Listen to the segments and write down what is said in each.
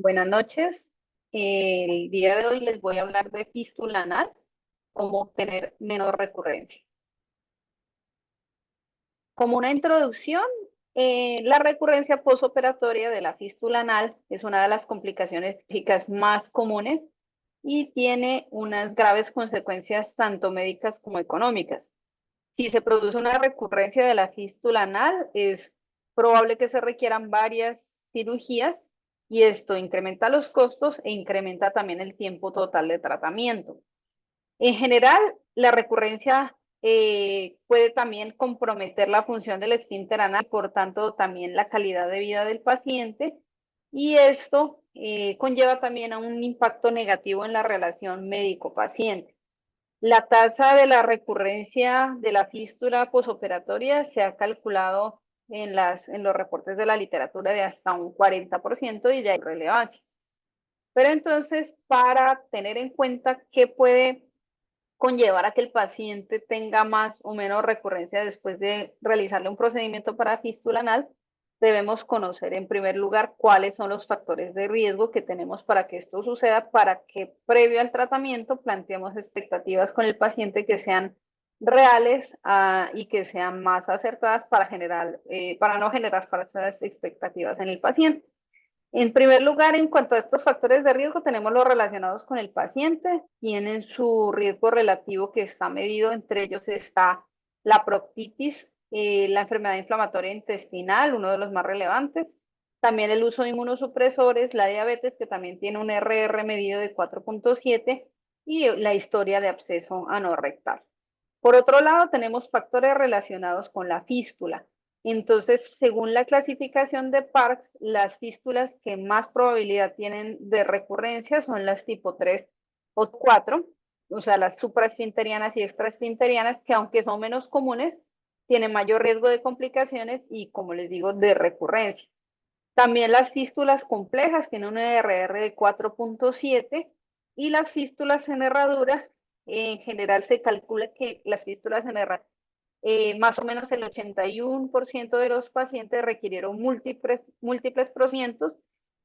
Buenas noches. El día de hoy les voy a hablar de fístula anal, cómo obtener menos recurrencia. Como una introducción, la recurrencia posoperatoria de la fístula anal es una de las complicaciones físicas más comunes y tiene unas graves consecuencias tanto médicas como económicas. Si se produce una recurrencia de la fístula anal, es probable que se requieran varias cirugías y esto incrementa los costos e incrementa también el tiempo total de tratamiento. En general, la recurrencia puede también comprometer la función del esfínter anal, por tanto, también la calidad de vida del paciente, y esto conlleva también a un impacto negativo en la relación médico-paciente. La tasa de la recurrencia de la fístula posoperatoria se ha calculado en los reportes de la literatura de hasta un 40% y ya hay relevancia. Pero entonces, para tener en cuenta qué puede conllevar a que el paciente tenga más o menos recurrencia después de realizarle un procedimiento para fístula anal, debemos conocer en primer lugar cuáles son los factores de riesgo que tenemos para que esto suceda, para que previo al tratamiento planteemos expectativas con el paciente que sean reales y que sean más acertadas para no generar falsas expectativas en el paciente. En primer lugar, en cuanto a estos factores de riesgo, tenemos los relacionados con el paciente, tienen su riesgo relativo que está medido, entre ellos está la proctitis, la enfermedad inflamatoria intestinal, uno de los más relevantes, también el uso de inmunosupresores, la diabetes, que también tiene un RR medido de 4.7, y la historia de absceso anorrectal. Por otro lado, tenemos factores relacionados con la fístula. Entonces, según la clasificación de Parks, las fístulas que más probabilidad tienen de recurrencia son las tipo 3 o 4, o sea, las supraesfinterianas y extraesfinterianas, que aunque son menos comunes, tienen mayor riesgo de complicaciones y, como les digo, de recurrencia. También las fístulas complejas tienen un RR de 4.7 y las fístulas en herradura, en general se calcula que las fístulas en herradura, más o menos el 81% de los pacientes requirieron múltiples procedimientos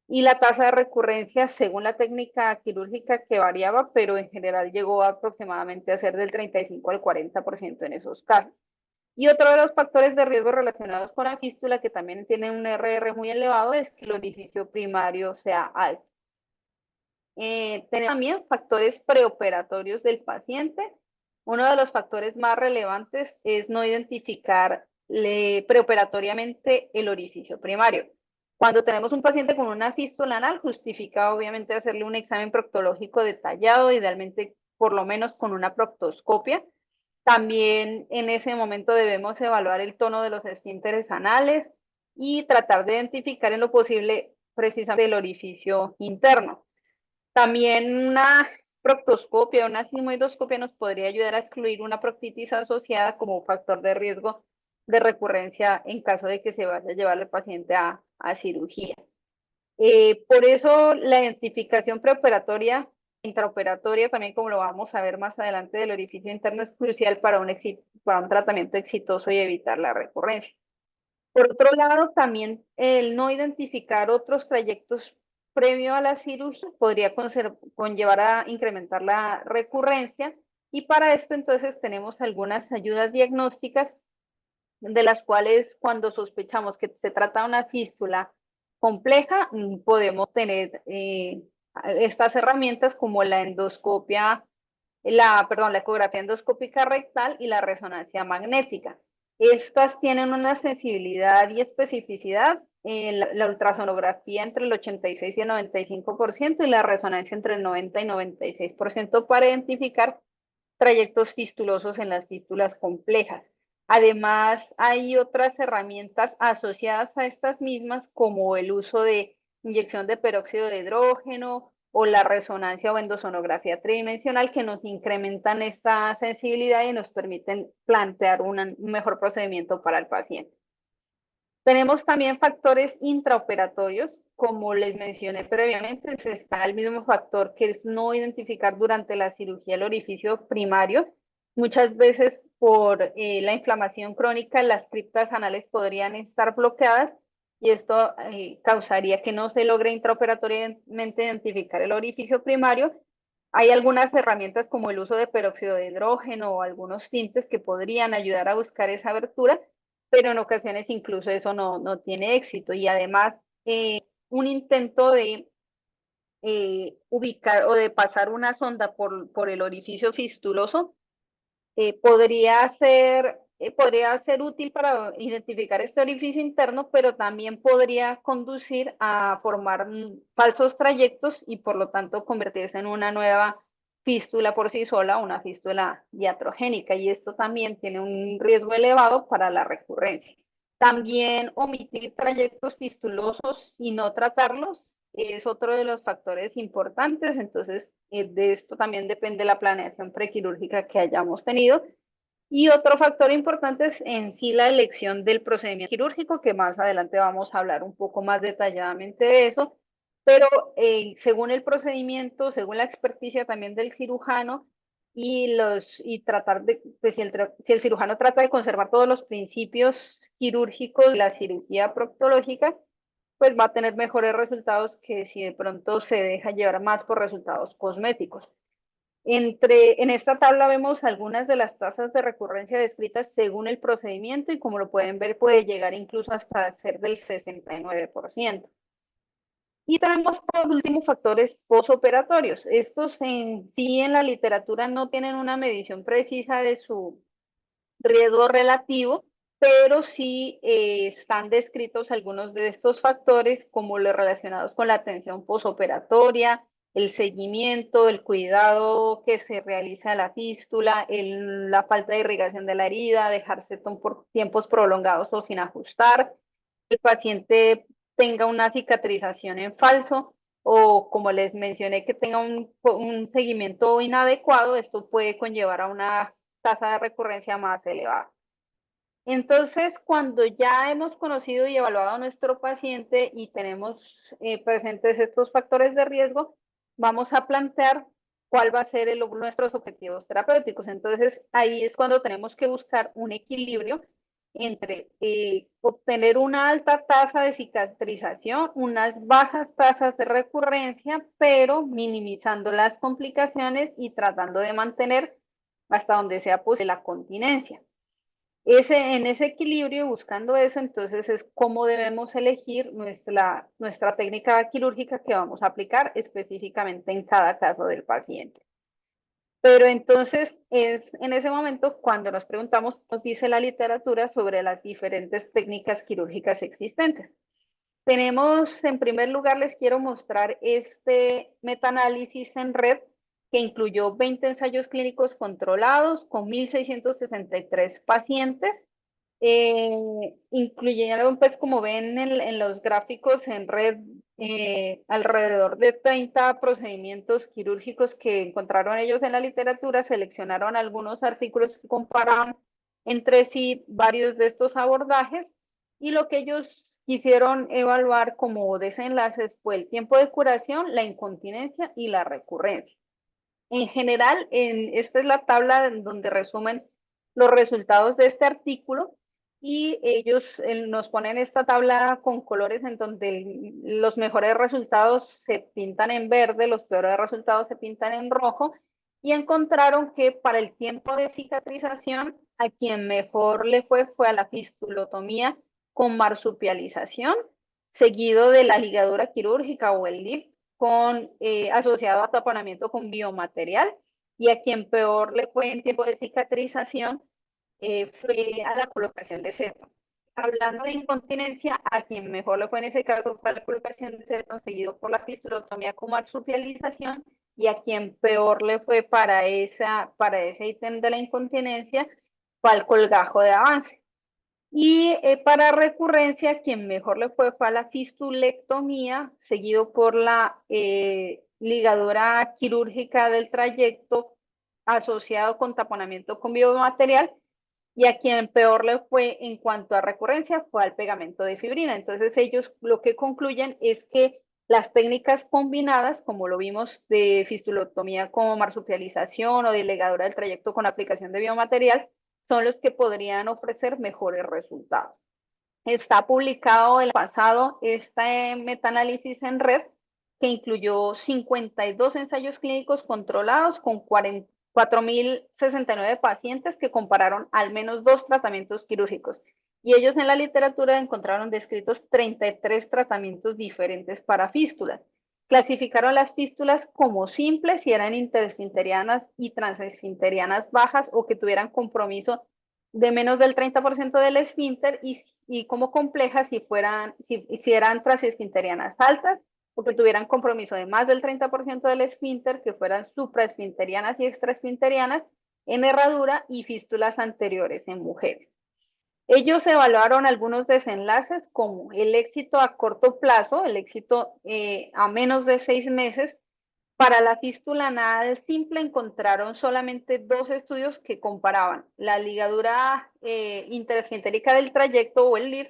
y la tasa de recurrencia, según la técnica quirúrgica que variaba, pero en general llegó aproximadamente a ser del 35 al 40% en esos casos. Y otro de los factores de riesgo relacionados con la fístula, que también tiene un RR muy elevado, es que el orificio primario sea alto. Tenemos también factores preoperatorios del paciente. Uno de los factores más relevantes es no identificar preoperatoriamente el orificio primario. Cuando tenemos un paciente con una fístula anal, justifica obviamente hacerle un examen proctológico detallado, idealmente por lo menos con una proctoscopia. También en ese momento debemos evaluar el tono de los esfínteres anales y tratar de identificar en lo posible precisamente el orificio interno. También una proctoscopia, una sigmoidoscopia nos podría ayudar a excluir una proctitis asociada como factor de riesgo de recurrencia en caso de que se vaya a llevar al paciente a cirugía. Por eso la identificación preoperatoria, intraoperatoria, también como lo vamos a ver más adelante del orificio interno, es crucial para para un tratamiento exitoso y evitar la recurrencia. Por otro lado, también el no identificar otros trayectos previo a la cirugía podría conllevar a incrementar la recurrencia y para esto entonces tenemos algunas ayudas diagnósticas de las cuales cuando sospechamos que se trata de una fístula compleja, podemos tener estas herramientas como la endoscopia, la ecografía endoscópica rectal y la resonancia magnética. Estas tienen una sensibilidad y especificidad, la ultrasonografía entre el 86 y el 95% y la resonancia entre el 90 y 96% para identificar trayectos fistulosos en las fístulas complejas. Además, hay otras herramientas asociadas a estas mismas, como el uso de inyección de peróxido de hidrógeno o la resonancia o endosonografía tridimensional, que nos incrementan esta sensibilidad y nos permiten plantear un mejor procedimiento para el paciente. Tenemos también factores intraoperatorios, como les mencioné previamente, está el mismo factor que es no identificar durante la cirugía el orificio primario. Muchas veces por la inflamación crónica las criptas anales podrían estar bloqueadas y esto causaría que no se logre intraoperatoriamente identificar el orificio primario. Hay algunas herramientas como el uso de peróxido de hidrógeno o algunos tintes que podrían ayudar a buscar esa abertura, pero en ocasiones incluso eso no tiene éxito. Y además, un intento de ubicar o de pasar una sonda por el orificio fistuloso podría ser útil para identificar este orificio interno, pero también podría conducir a formar falsos trayectos y por lo tanto convertirse en una nueva fístula por sí sola, una fístula iatrogénica, y esto también tiene un riesgo elevado para la recurrencia. También omitir trayectos fistulosos y no tratarlos es otro de los factores importantes, entonces de esto también depende la planeación prequirúrgica que hayamos tenido. Y otro factor importante es en sí la elección del procedimiento quirúrgico, que más adelante vamos a hablar un poco más detalladamente de eso, pero según el procedimiento, según la experticia también del cirujano y tratar de, pues si el cirujano trata de conservar todos los principios quirúrgicos de la cirugía proctológica, pues va a tener mejores resultados que si de pronto se deja llevar más por resultados cosméticos. En esta tabla vemos algunas de las tasas de recurrencia descritas según el procedimiento y como lo pueden ver puede llegar incluso hasta ser del 69%. Y tenemos por último factores posoperatorios. Estos en sí en la literatura no tienen una medición precisa de su riesgo relativo, pero sí están descritos algunos de estos factores como los relacionados con la atención posoperatoria, el seguimiento, el cuidado que se realiza a la fístula, la falta de irrigación de la herida, dejarse por tiempos prolongados o sin ajustar, el paciente tenga una cicatrización en falso o como les mencioné que tenga un seguimiento inadecuado, esto puede conllevar a una tasa de recurrencia más elevada. Entonces, cuando ya hemos conocido y evaluado a nuestro paciente y tenemos presentes estos factores de riesgo, vamos a plantear cuál va a ser nuestros objetivos terapéuticos. Entonces, ahí es cuando tenemos que buscar un equilibrio entre obtener una alta tasa de cicatrización, unas bajas tasas de recurrencia, pero minimizando las complicaciones y tratando de mantener hasta donde sea posible la continencia. En ese equilibrio, buscando eso, entonces es cómo debemos elegir nuestra técnica quirúrgica que vamos a aplicar específicamente en cada caso del paciente. Pero entonces es en ese momento cuando nos preguntamos, nos dice la literatura sobre las diferentes técnicas quirúrgicas existentes. Tenemos, en primer lugar, les quiero mostrar este metaanálisis en red que incluyó 20 ensayos clínicos controlados con 1.663 pacientes. Incluyeron, pues como ven en los gráficos en red, alrededor de 30 procedimientos quirúrgicos que encontraron ellos en la literatura, seleccionaron algunos artículos que comparaban entre sí varios de estos abordajes y lo que ellos quisieron evaluar como desenlaces fue el tiempo de curación, la incontinencia y la recurrencia. En general, esta es la tabla en donde resumen los resultados de este artículo y ellos nos ponen esta tabla con colores en donde los mejores resultados se pintan en verde, los peores resultados se pintan en rojo y encontraron que para el tiempo de cicatrización a quien mejor le fue a la fistulotomía con marsupialización, seguido de la ligadura quirúrgica o el LIF asociado a taponamiento con biomaterial, y a quien peor le fue en tiempo de cicatrización fue a la colocación de seto. Hablando de incontinencia, a quien mejor le fue en ese caso fue la colocación de seto, seguido por la fistulotomía con marsupialización, y a quien peor le fue para ese ítem de la incontinencia fue al colgajo de avance. Y para recurrencia, quien mejor le fue a la fistulectomía, seguido por la ligadura quirúrgica del trayecto asociado con taponamiento con biomaterial, y a quien peor le fue en cuanto a recurrencia fue al pegamento de fibrina. Entonces ellos lo que concluyen es que las técnicas combinadas, como lo vimos de fistulotomía con marsupialización o de ligadura del trayecto con aplicación de biomaterial, son los que podrían ofrecer mejores resultados. Está publicado el pasado este metaanálisis en red que incluyó 52 ensayos clínicos controlados con 4.069 pacientes que compararon al menos 2 tratamientos quirúrgicos. Y ellos en la literatura encontraron descritos 33 tratamientos diferentes para fístulas. Clasificaron las fístulas como simples si eran interesfinterianas y transesfinterianas bajas o que tuvieran compromiso de menos del 30% del esfínter y como complejas si eran transesfinterianas altas o que tuvieran compromiso de más del 30% del esfínter, que fueran supraesfinterianas y extraesfinterianas en herradura y fístulas anteriores en mujeres. Ellos evaluaron algunos desenlaces como el éxito a corto plazo, el éxito a menos de 6 meses. Para la fístula anal simple encontraron solamente 2 estudios que comparaban la ligadura interesfintérica del trayecto o el LIF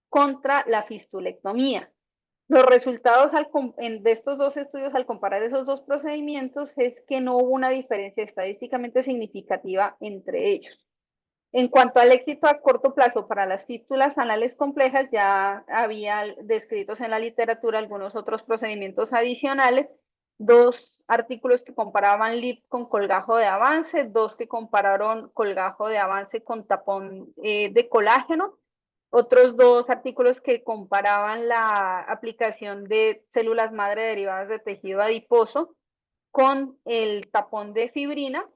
contra la fistulectomía. Los resultados de estos 2 estudios al comparar esos 2 procedimientos es que no hubo una diferencia estadísticamente significativa entre ellos. En cuanto al éxito a corto plazo para las fístulas anales complejas, ya había descritos en la literatura algunos otros procedimientos adicionales, 2 artículos que comparaban LIF con colgajo de avance, 2 que compararon colgajo de avance con tapón de colágeno, otros 2 artículos que comparaban la aplicación de células madre derivadas de tejido adiposo con el tapón de fibrina,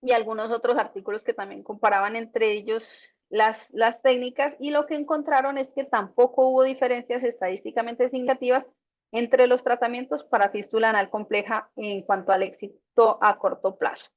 y algunos otros artículos que también comparaban entre ellos las técnicas, y lo que encontraron es que tampoco hubo diferencias estadísticamente significativas entre los tratamientos para fístula anal compleja en cuanto al éxito a corto plazo.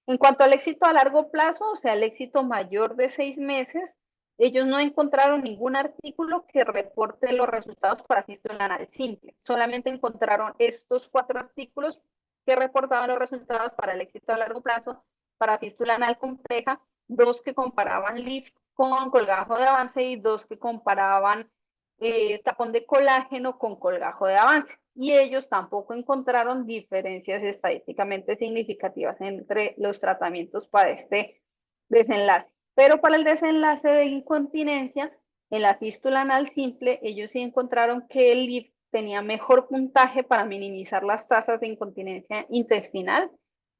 En cuanto al éxito a largo plazo, o sea, el éxito mayor de 6 meses, ellos no encontraron ningún artículo que reporte los resultados para fístula anal simple. Solamente encontraron estos 4 artículos que reportaban los resultados para el éxito a largo plazo para fístula anal compleja, 2 que comparaban LIF con colgajo de avance y 2 que comparaban tapón de colágeno con colgajo de avance. Y ellos tampoco encontraron diferencias estadísticamente significativas entre los tratamientos para este desenlace. Pero para el desenlace de incontinencia, en la fístula anal simple, ellos sí encontraron que el LIF tenía mejor puntaje para minimizar las tasas de incontinencia intestinal,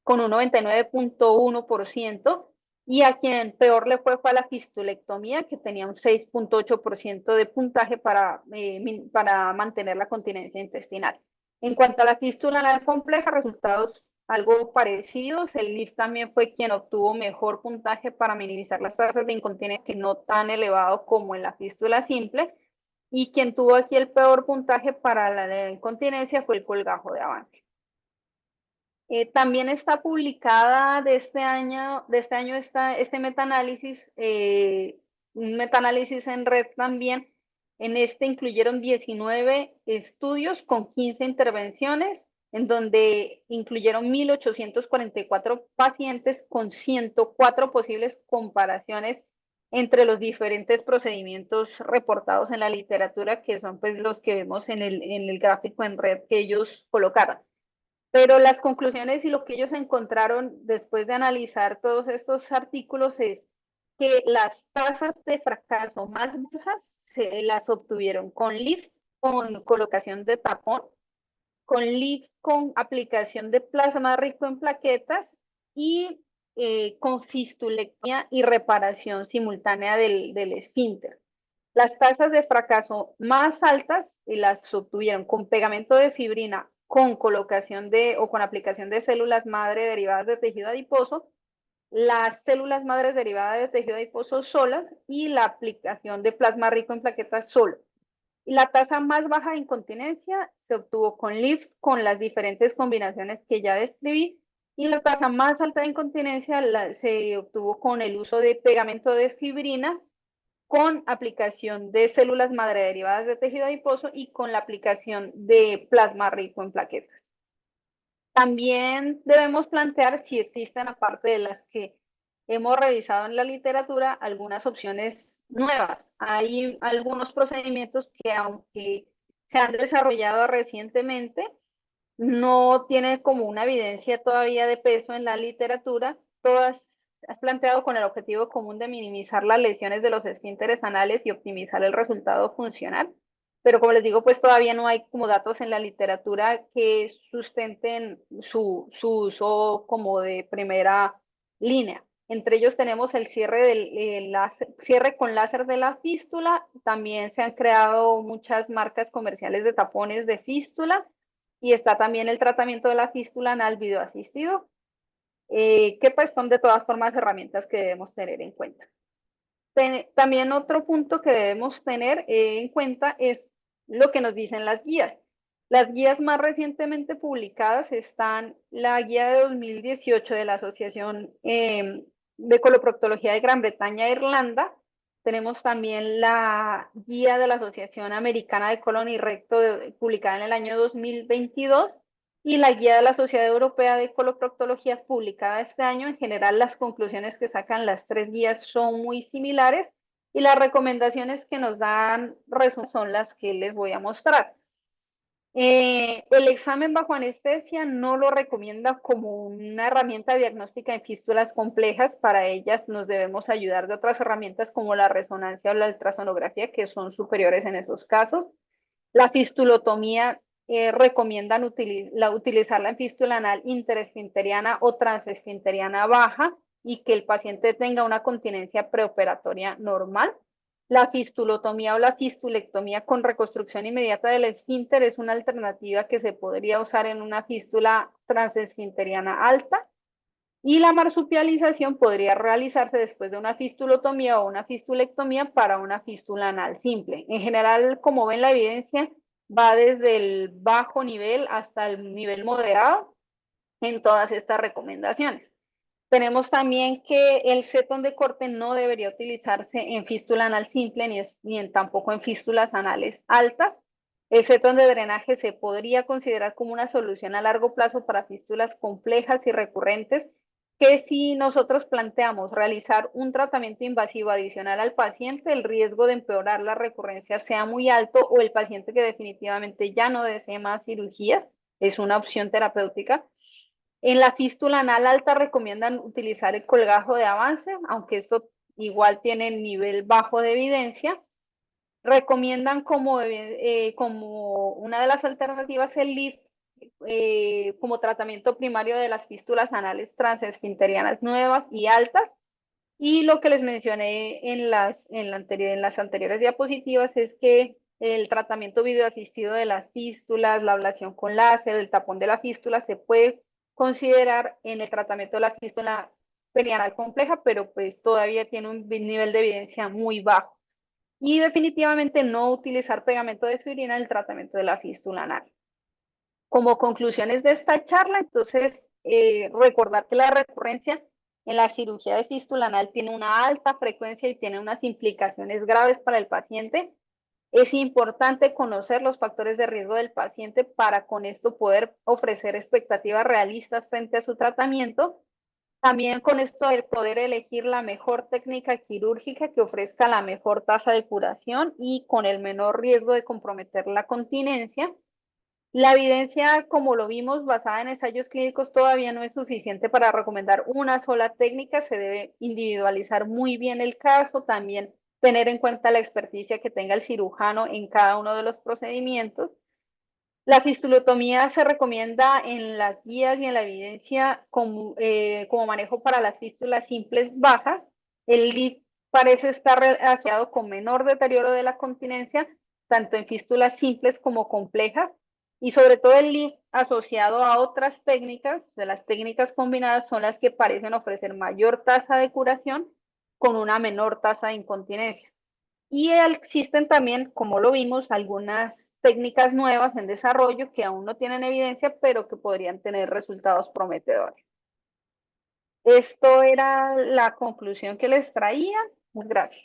con un 99.1%, y a quien peor le fue a la fistulectomía, que tenía un 6.8% de puntaje para mantener la continencia intestinal. En cuanto a la fístula anal compleja, resultados algo parecidos. El LIF también fue quien obtuvo mejor puntaje para minimizar las tasas de incontinencia, que no tan elevado como en la fístula simple. Y quien tuvo aquí el peor puntaje para la incontinencia fue el colgajo de avance. También está publicada este metaanálisis, un metaanálisis en red también. En este incluyeron 19 estudios con 15 intervenciones, en donde incluyeron 1.844 pacientes con 104 posibles comparaciones entre los diferentes procedimientos reportados en la literatura, que son pues los que vemos en el gráfico en red que ellos colocaron. Pero las conclusiones y lo que ellos encontraron después de analizar todos estos artículos es que las tasas de fracaso más bajas se las obtuvieron con LIF, con colocación de tapón, con LIF con aplicación de plasma rico en plaquetas y con fistulectomía y reparación simultánea del esfínter. Las tasas de fracaso más altas las obtuvieron con pegamento de fibrina, con colocación o con aplicación de células madre derivadas de tejido adiposo, las células madres derivadas de tejido adiposo solas y la aplicación de plasma rico en plaquetas solo. Y la tasa más baja de incontinencia se obtuvo con LIF, con las diferentes combinaciones que ya describí, y la tasa más alta de incontinencia se obtuvo con el uso de pegamento de fibrina, con aplicación de células madre derivadas de tejido adiposo y con la aplicación de plasma rico en plaquetas. También debemos plantear si existen, aparte de las que hemos revisado en la literatura, algunas opciones nuevas. Hay algunos procedimientos que, aunque se han desarrollado recientemente, no tienen como una evidencia todavía de peso en la literatura. Todas planteado con el objetivo común de minimizar las lesiones de los esfínteres anales y optimizar el resultado funcional. Pero como les digo, pues todavía no hay como datos en la literatura que sustenten su uso como de primera línea. Entre ellos tenemos el cierre con láser de la fístula. También se han creado muchas marcas comerciales de tapones de fístula. Y está también el tratamiento de la fístula anal videoasistido, que pues son de todas formas herramientas que debemos tener en cuenta. También otro punto que debemos tener en cuenta es lo que nos dicen las guías. Las guías más recientemente publicadas están la guía de 2018 de la Asociación de Coloproctología de Gran Bretaña e Irlanda. Tenemos también la guía de la Asociación Americana de Colon y Recto publicada en el año 2022 y la guía de la Sociedad Europea de Coloproctología publicada este año. En general, las conclusiones que sacan las tres guías son muy similares y las recomendaciones que nos dan son las que les voy a mostrar. El examen bajo anestesia no lo recomienda como una herramienta diagnóstica en fístulas complejas. Para ellas nos debemos ayudar de otras herramientas como la resonancia o la ultrasonografía, que son superiores en esos casos. La fistulotomía recomiendan utilizarla en fístula anal interesfinteriana o transesfinteriana baja y que el paciente tenga una continencia preoperatoria normal. La fistulotomía o la fistulectomía con reconstrucción inmediata del esfínter es una alternativa que se podría usar en una fístula transesfinteriana alta. Y la marsupialización podría realizarse después de una fistulotomía o una fistulectomía para una fístula anal simple. En general, como ven, la evidencia va desde el bajo nivel hasta el nivel moderado en todas estas recomendaciones. Tenemos también que el cetón de corte no debería utilizarse en fístula anal simple ni tampoco en fístulas anales altas. El cetón de drenaje se podría considerar como una solución a largo plazo para fístulas complejas y recurrentes, que si nosotros planteamos realizar un tratamiento invasivo adicional al paciente, el riesgo de empeorar la recurrencia sea muy alto o el paciente que definitivamente ya no desee más cirugías, es una opción terapéutica. En la fístula anal alta recomiendan utilizar el colgajo de avance, aunque esto igual tiene nivel bajo de evidencia. Recomiendan como una de las alternativas el LIF como tratamiento primario de las fístulas anales transesfinterianas nuevas y altas. Y lo que les mencioné en las anteriores diapositivas es que el tratamiento videoasistido de las fístulas, la ablación con láser, el tapón de la fístula, se puede considerar en el tratamiento de la fístula perianal compleja, pero pues todavía tiene un nivel de evidencia muy bajo. Y definitivamente no utilizar pegamento de fibrina en el tratamiento de la fístula anal. Como conclusiones de esta charla, entonces, recordar que la recurrencia en la cirugía de fístula anal tiene una alta frecuencia y tiene unas implicaciones graves para el paciente. Es importante conocer los factores de riesgo del paciente para con esto poder ofrecer expectativas realistas frente a su tratamiento. También con esto el poder elegir la mejor técnica quirúrgica que ofrezca la mejor tasa de curación y con el menor riesgo de comprometer la continencia. La evidencia, como lo vimos, basada en ensayos clínicos, todavía no es suficiente para recomendar una sola técnica. Se debe individualizar muy bien el caso, también tener en cuenta la experticia que tenga el cirujano en cada uno de los procedimientos. La fistulotomía se recomienda en las guías y en la evidencia como manejo para las fístulas simples bajas. El LIF parece estar asociado con menor deterioro de la continencia, tanto en fístulas simples como complejas, y sobre todo el LIF asociado a otras técnicas, de las técnicas combinadas son las que parecen ofrecer mayor tasa de curación con una menor tasa de incontinencia. Y existen también, como lo vimos, algunas técnicas nuevas en desarrollo que aún no tienen evidencia, pero que podrían tener resultados prometedores. Esto era la conclusión que les traía. Muchas gracias.